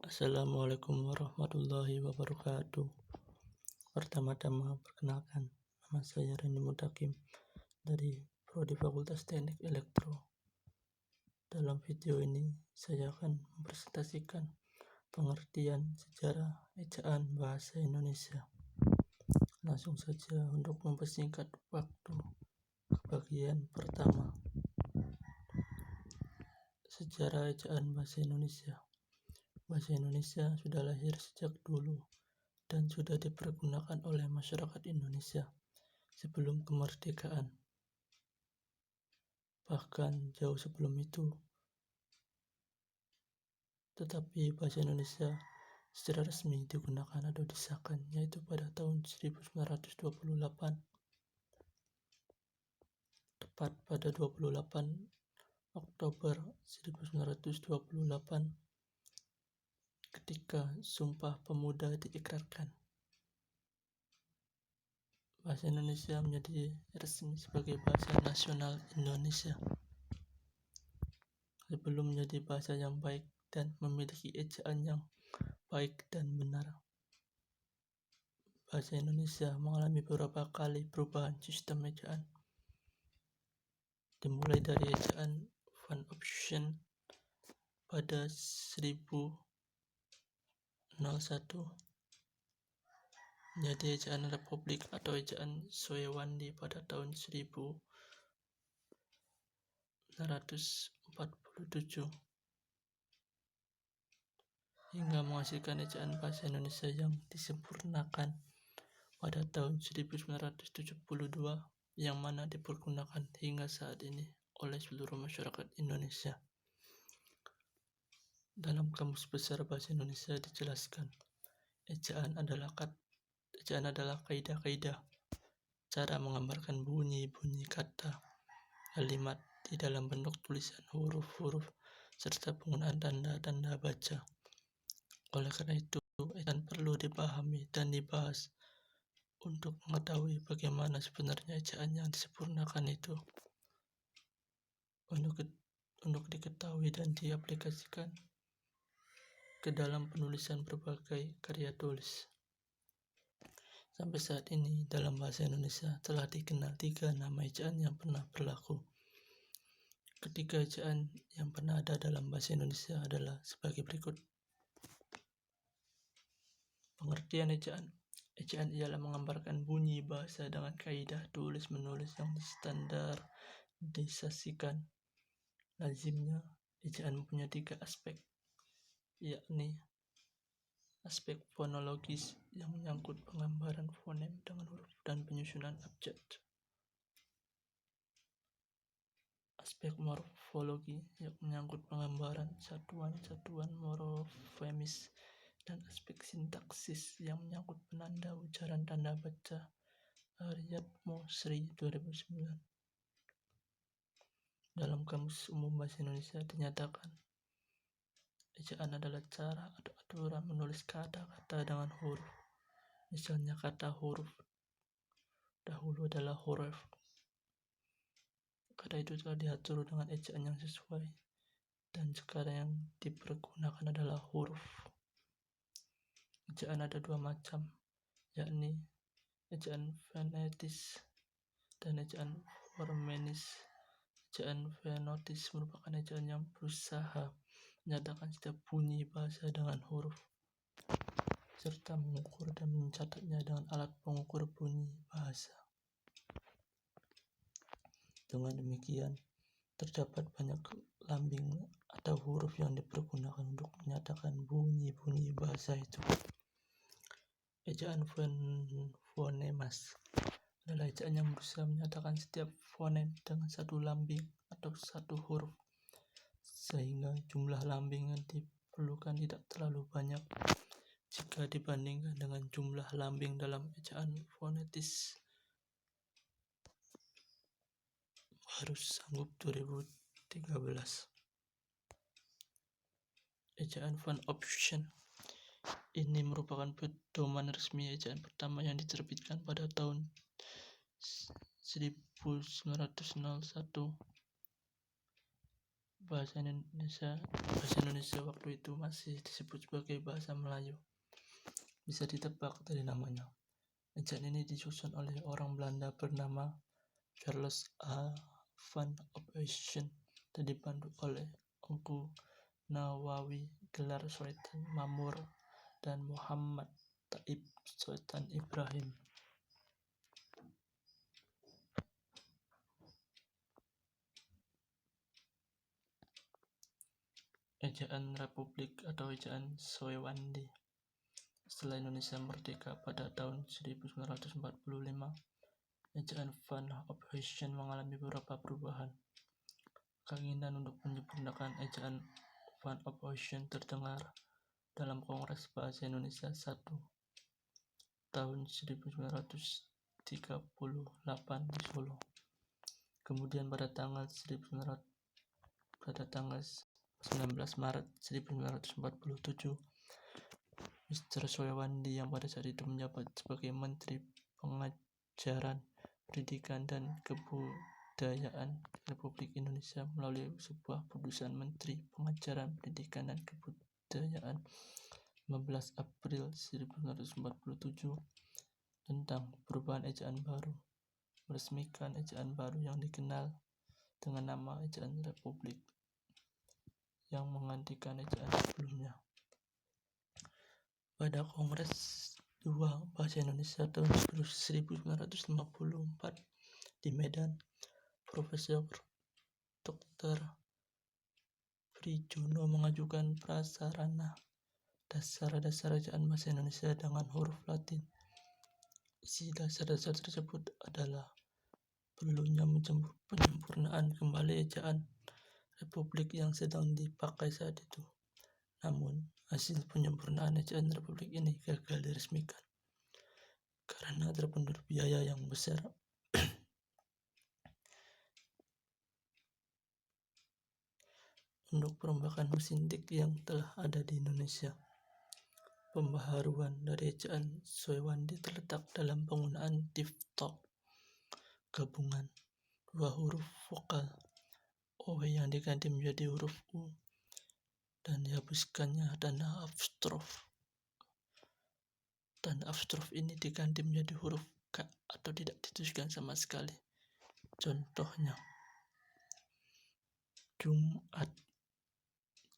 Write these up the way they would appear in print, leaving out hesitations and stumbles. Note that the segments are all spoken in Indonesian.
Assalamualaikum warahmatullahi wabarakatuh. Pertama-tama perkenalkan, nama saya Reni Mutakim dari Prodi Fakultas Teknik Elektro. Dalam video ini saya akan mempresentasikan pengertian sejarah ejaan bahasa Indonesia. Langsung saja untuk mempersingkat waktu, bagian pertama. Sejarah ejaan bahasa Indonesia. Bahasa Indonesia sudah lahir sejak dulu dan sudah dipergunakan oleh masyarakat Indonesia sebelum kemerdekaan. Bahkan jauh sebelum itu. Tetapi bahasa Indonesia secara resmi digunakan atau disahkan yaitu pada tahun 1928. Tepat pada 28 Oktober 1928 ketika Sumpah Pemuda diikrarkan. Bahasa Indonesia menjadi resmi sebagai bahasa nasional Indonesia. Sebelum menjadi bahasa yang baik dan memiliki ejaan yang baik dan benar, bahasa Indonesia mengalami beberapa kali perubahan sistem ejaan. Dimulai dari ejaan Van Option pada 1001 menjadi ejaan Republik atau ejaan Soewandi pada tahun 1947 hingga menghasilkan ejaan bahasa Indonesia yang disempurnakan pada tahun 1972 yang mana dipergunakan hingga saat ini oleh seluruh masyarakat Indonesia. Dalam Kamus Besar Bahasa Indonesia dijelaskan, ejaan adalah kaidah-kaidah cara menggambarkan bunyi-bunyi kata, kalimat di dalam bentuk tulisan huruf-huruf serta penggunaan tanda-tanda baca. Oleh karena itu, ejaan perlu dipahami dan dibahas untuk mengetahui bagaimana sebenarnya ejaan yang disempurnakan itu untuk diketahui dan diaplikasikan ke dalam penulisan berbagai karya tulis. Sampai saat ini dalam bahasa Indonesia telah dikenal 3 nama ejaan yang pernah berlaku. Ketiga ejaan yang pernah ada dalam bahasa Indonesia adalah sebagai berikut. Pengertian ejaan. Ejaan ialah menggambarkan bunyi bahasa dengan kaidah tulis-menulis yang distandarisasikan. Lazimnya, ejaan mempunyai 3 aspek, yakni aspek fonologis yang menyangkut penggambaran fonem dengan huruf dan penyusunan abjad. Aspek morfologi yang menyangkut penggambaran satuan-satuan morfemis, dan aspek sintaksis yang menyangkut penanda ucaran tanda baca. Aryatmo Sri 2009. Dalam Kamus Umum Bahasa Indonesia dinyatakan, ejaan adalah cara atau aturan menulis kata-kata dengan huruf. Misalnya kata huruf dahulu adalah huruf. Kata itu telah diatur dengan ejaan yang sesuai dan sekarang yang dipergunakan adalah huruf. Ejaan ada 2 macam, yakni ejaan fonetis dan ejaan formenis. Ejaan fonetis merupakan ejaan yang berusaha menyatakan setiap bunyi bahasa dengan huruf serta mengukur dan mencatatnya dengan alat pengukur bunyi bahasa. Dengan demikian, terdapat banyak lambing atau huruf yang dipergunakan untuk menyatakan bunyi-bunyi bahasa itu. Ejaan fonemas adalah ejaan yang berusaha menyatakan setiap fonem dengan satu lambing atau satu huruf, sehingga jumlah lambing yang diperlukan tidak terlalu banyak jika dibandingkan dengan jumlah lambing dalam ejaan fonetis. Baru Sanggup 2013. Ejaan Van Option. Ini merupakan pedoman resmi ejaan pertama yang diterbitkan pada tahun 1901 Bahasa Indonesia waktu itu masih disebut sebagai bahasa Melayu. Bisa ditebak dari namanya. Ejaan ini disusun oleh orang Belanda bernama Charles A. van Ophuijsen dan dibantu oleh Engku Nawawi, Gelar Sultan Mamur, dan Muhammad Taib Sultan Ibrahim. Ejaan Republik atau ejaan Soewandi. Setelah Indonesia merdeka pada tahun 1945, ejaan van Ophuijsen mengalami beberapa perubahan. Keinginan untuk menyempurnakan ejaan van Ophuijsen terdengar dalam Kongres Bahasa Indonesia 1 tahun 1938 di Solo. Kemudian pada tanggal 19 Maret 1947, Mr. Soewandi yang pada saat itu menjabat sebagai Menteri Pengajaran, Pendidikan, dan Kebudayaan Republik Indonesia melalui sebuah putusan Menteri Pengajaran, Pendidikan, dan Kebudayaan 15 April 1947 tentang perubahan ejaan baru, meresmikan ejaan baru yang dikenal dengan nama ejaan Republik yang menggantikan ejaan sebelumnya. Pada Kongres 2 Bahasa Indonesia tahun 1954 di Medan, Profesor Dr. Prijono mengajukan prasarana dasar-dasar ejaan bahasa Indonesia dengan huruf Latin. Isi dasar-dasar tersebut adalah perlunya penyempurnaan kembali ejaan Republik yang sedang dipakai saat itu. Namun, hasil penyempurnaan ejaan Republik ini gagal diresmikan karena terbentur biaya yang besar. Untuk perombakan mesin tik yang telah ada di Indonesia, pembaharuan dari ejaan Soewandi terletak dalam penggunaan diphthong, gabungan dua huruf vokal OW yang diganti menjadi huruf U dan dihapuskannya tanda apostrof. Tanda apostrof ini diganti menjadi huruf K atau tidak dituliskan sama sekali. Contohnya, Jumat,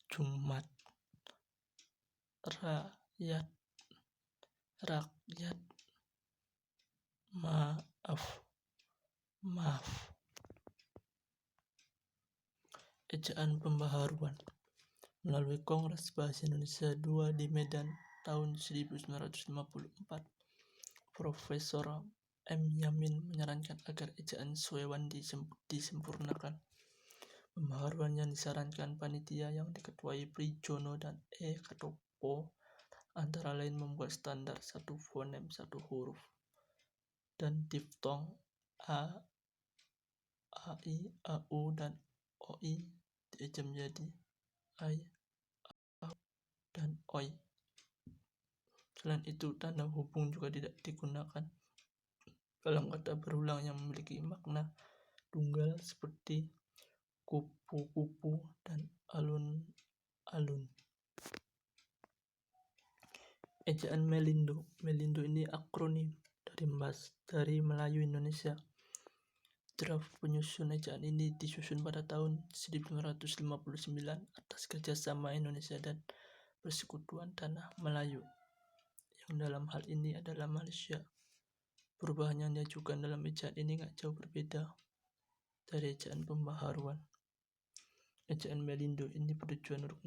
Jumat, rakyat, rakyat, maaf, maaf. Ejaan pembaharuan. Melalui Kongres Bahasa Indonesia 2 di Medan tahun 1954, Profesor M. Yamin menyarankan agar ejaan Soewandi disempurnakan. Pembaharuan yang disarankan panitia yang diketuai Prijono dan E. Katopo antara lain membuat standar satu fonem satu huruf dan diphthong A, AI, AU, dan OI diejam menjadi AI, AU, dan OI. Selain itu, tanda hubung juga tidak digunakan dalam kata berulang yang memiliki makna tunggal seperti kupu-kupu dan alun-alun. Ejaan Melindo. Melindo ini akronim dari Melayu Indonesia. Draft penyusun ejaan ini disusun pada tahun 1959 atas kerjasama Indonesia dan Persekutuan Tanah Melayu, yang dalam hal ini adalah Malaysia. Perubahan yang diajukan dalam ejaan ini gak jauh berbeda dari ejaan pembaharuan. Ejaan Melindo ini bertujuan untuk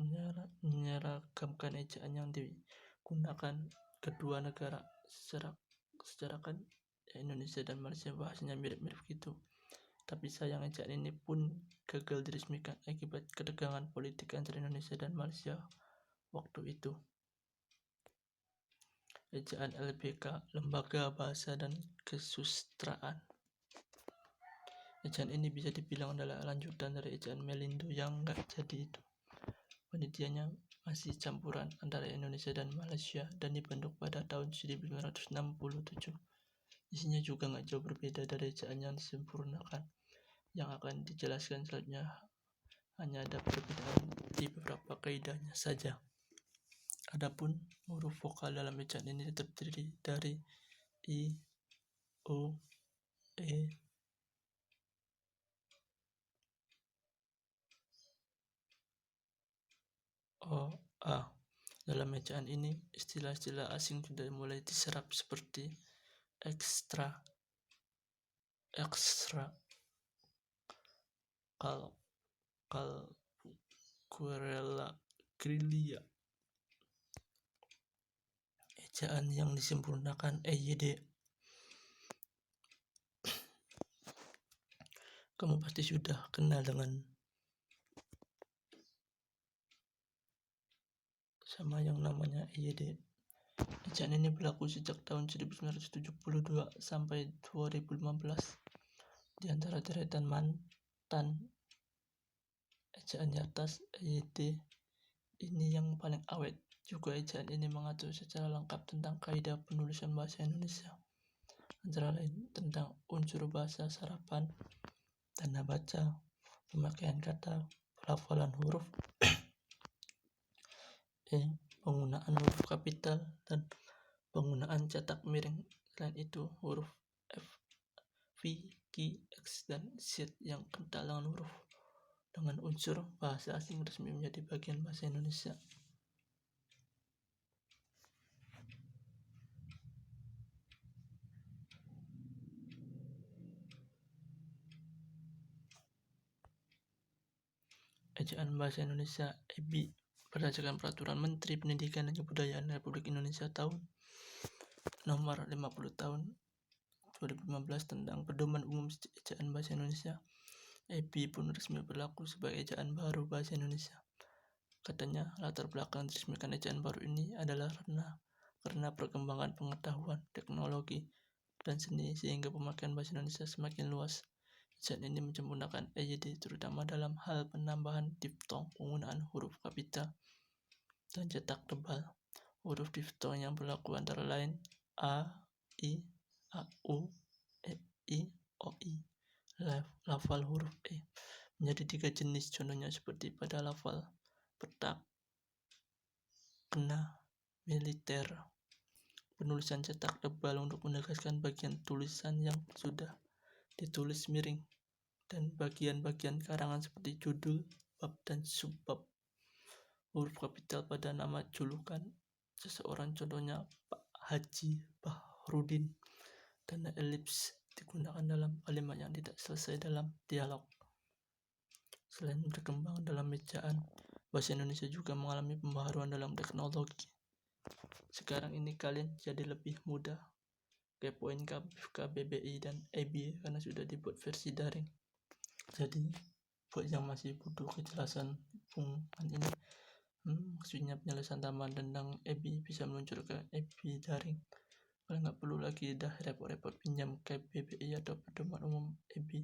menyeragamkan ejaan yang digunakan kedua negara. Secara kan Indonesia dan Malaysia bahasanya mirip-mirip gitu. Tapi sayang ejaan ini pun gagal diresmikan akibat ketegangan politik antara Indonesia dan Malaysia waktu itu. Ejaan LBK, Lembaga Bahasa dan Kesusastraan. Ejaan ini bisa dibilang adalah lanjutan dari ejaan Melindo yang gak jadi itu. Penelitiannya masih campuran antara Indonesia dan Malaysia dan dibentuk pada tahun 1967. Isinya juga gak jauh berbeda dari ejaan yang disempurnakan, yang akan dijelaskan selanjutnya. hanya ada perbedaan di beberapa kaidahnya saja. Adapun huruf vokal dalam ejaan ini terdiri dari I, O, E, O, A. Dalam ejaan ini, istilah-istilah asing sudah mulai diserap seperti ekstra, grilia. Ejaan yang disempurnakan EYD. Kamu pasti sudah kenal dengan sama yang namanya EYD. Ejaan ini berlaku sejak tahun 1972 sampai 2015. Di antara deretan mantan ejaan di atas, EYD ini yang paling awet. Juga ejaan ini mengatur secara lengkap tentang kaidah penulisan bahasa Indonesia, antara lain tentang unsur bahasa sarapan, tanda baca, pemakaian kata, pelafalan huruf, penggunaan huruf kapital, dan penggunaan cetak miring. Selain itu, huruf F, V, Q, X, dan Z yang kental dengan unsur bahasa asing resmi menjadi bagian bahasa Indonesia. Ejaan Bahasa Indonesia (EBI) berdasarkan Peraturan Menteri Pendidikan dan Kebudayaan Republik Indonesia Tahun Nomor 50 Tahun 2015 tentang Pedoman Umum Ejaan Bahasa Indonesia. EBI pun resmi berlaku sebagai ejaan baru bahasa Indonesia. Katanya, latar belakang diresmikan ejaan baru ini adalah karena perkembangan pengetahuan, teknologi, dan seni sehingga pemakaian bahasa Indonesia semakin luas. Ejaan ini menyempurnakan EYD terutama dalam hal penambahan diftong, penggunaan huruf kapital, dan cetak tebal. Huruf diftong yang berlaku antara lain A, I, A, U, E, I, O, I. Lafal huruf E menjadi 3 jenis, contohnya seperti pada lafal petak, kena, militer. Penulisan cetak tebal untuk menegaskan bagian tulisan yang sudah ditulis miring, dan bagian-bagian karangan seperti judul, bab, dan subbab. Huruf kapital pada nama julukan seseorang, contohnya Pak Haji Bahrudin, dan elips digunakan dalam kalimat yang tidak selesai dalam dialog. Selain berkembang dalam ejaan, bahasa Indonesia juga mengalami pembaharuan dalam teknologi. Sekarang ini kalian jadi lebih mudah kepoin KBBI dan EBI karena sudah dibuat versi daring. Jadi buat yang masih butuh kejelasan hubungan ini, maksudnya penyelesaian tambahan tentang EBI, bisa meluncur ke EBI daring. Kalian nggak perlu lagi repot-repot pinjam KBBI atau pedoman umum EBI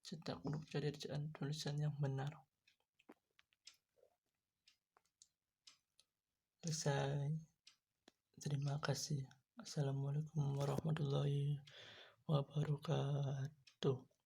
cetak untuk cari ejaan tulisan yang benar. Selesai. Terima kasih. Assalamualaikum warahmatullahi wabarakatuh.